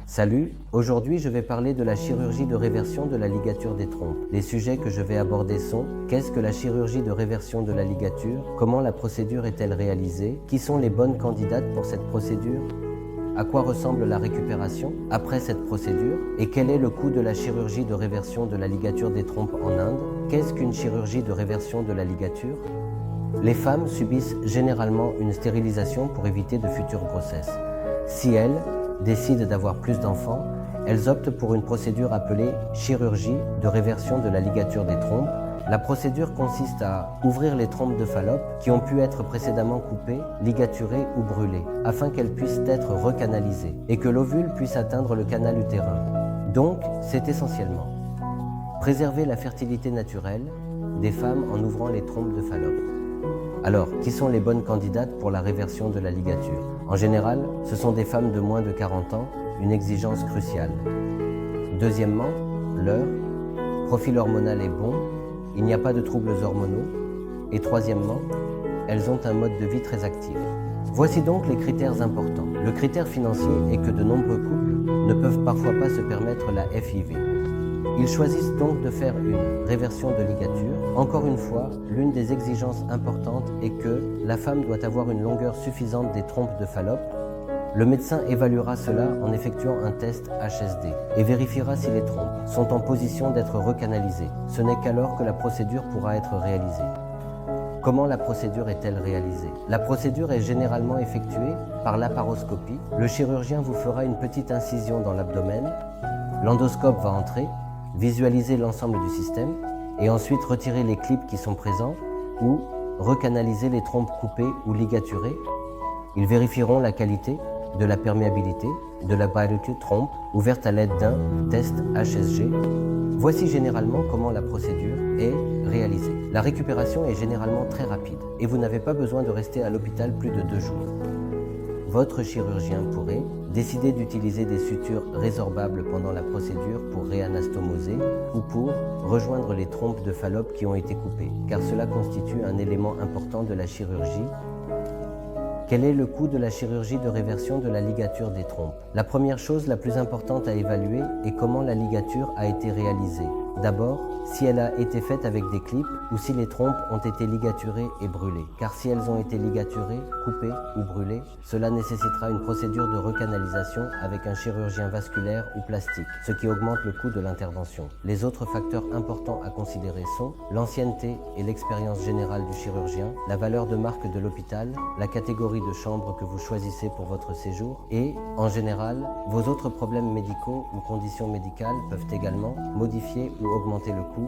Salut, aujourd'hui je vais parler de la chirurgie de réversion de la ligature des trompes. Les sujets que je vais aborder sont: qu'est-ce que la chirurgie de réversion de la ligature? Comment la procédure est-elle réalisée? Qui sont les bonnes candidates pour cette procédure? À quoi ressemble la récupération après cette procédure? Et quel est le coût de la chirurgie de réversion de la ligature des trompes en Inde? Qu'est-ce qu'une chirurgie de réversion de la ligature? Les femmes subissent généralement une stérilisation pour éviter de futures grossesses. Si elles décident d'avoir plus d'enfants, elles optent pour une procédure appelée chirurgie de réversion de la ligature des trompes. La procédure consiste à ouvrir les trompes de Fallope qui ont pu être précédemment coupées, ligaturées ou brûlées, afin qu'elles puissent être recanalisées et que l'ovule puisse atteindre le canal utérin. Donc, c'est essentiellement préserver la fertilité naturelle des femmes en ouvrant les trompes de Fallope. Alors, qui sont les bonnes candidates pour la réversion de la ligature? En général, ce sont des femmes de moins de 40 ans, une exigence cruciale. Deuxièmement, leur profil hormonal est bon, il n'y a pas de troubles hormonaux. Et troisièmement, elles ont un mode de vie très actif. Voici donc les critères importants. Le critère financier est que de nombreux couples ne peuvent parfois pas se permettre la FIV. Ils choisissent donc de faire une réversion de ligature. Encore une fois, l'une des exigences importantes est que la femme doit avoir une longueur suffisante des trompes de Fallope. Le médecin évaluera cela en effectuant un test HSD et vérifiera si les trompes sont en position d'être recanalisées. Ce n'est qu'alors que la procédure pourra être réalisée. Comment la procédure est-elle réalisée? La procédure est généralement effectuée par laparoscopie. Le chirurgien vous fera une petite incision dans l'abdomen. L'endoscope va entrer, visualiser l'ensemble du système et ensuite retirer les clips qui sont présents ou recanaliser les trompes coupées ou ligaturées. Ils vérifieront la qualité de la perméabilité de la bilateral trompe ouverte à l'aide d'un test HSG. Voici généralement comment la procédure est réalisée. La récupération est généralement très rapide et vous n'avez pas besoin de rester à l'hôpital plus de 2 jours. Votre chirurgien pourrait décider d'utiliser des sutures résorbables pendant la procédure pour réanastomoser ou pour rejoindre les trompes de Fallope qui ont été coupées, car cela constitue un élément important de la chirurgie. Quel est le coût de la chirurgie de réversion de la ligature des trompes? La première chose la plus importante à évaluer est comment la ligature a été réalisée. D'abord, si elle a été faite avec des clips ou si les trompes ont été ligaturées et brûlées. Car si elles ont été ligaturées, coupées ou brûlées, cela nécessitera une procédure de recanalisation avec un chirurgien vasculaire ou plastique, ce qui augmente le coût de l'intervention. Les autres facteurs importants à considérer sont l'ancienneté et l'expérience générale du chirurgien, la valeur de marque de l'hôpital, la catégorie de chambre que vous choisissez pour votre séjour et, en général, vos autres problèmes médicaux ou conditions médicales peuvent également modifier ou augmenter le coût.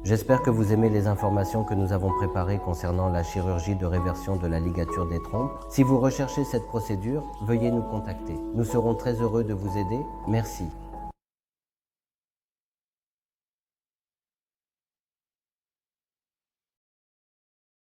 J'espère que vous aimez les informations que nous avons préparées concernant la chirurgie de réversion de la ligature des trompes. Si vous recherchez cette procédure, veuillez nous contacter. Nous serons très heureux de vous aider. Merci.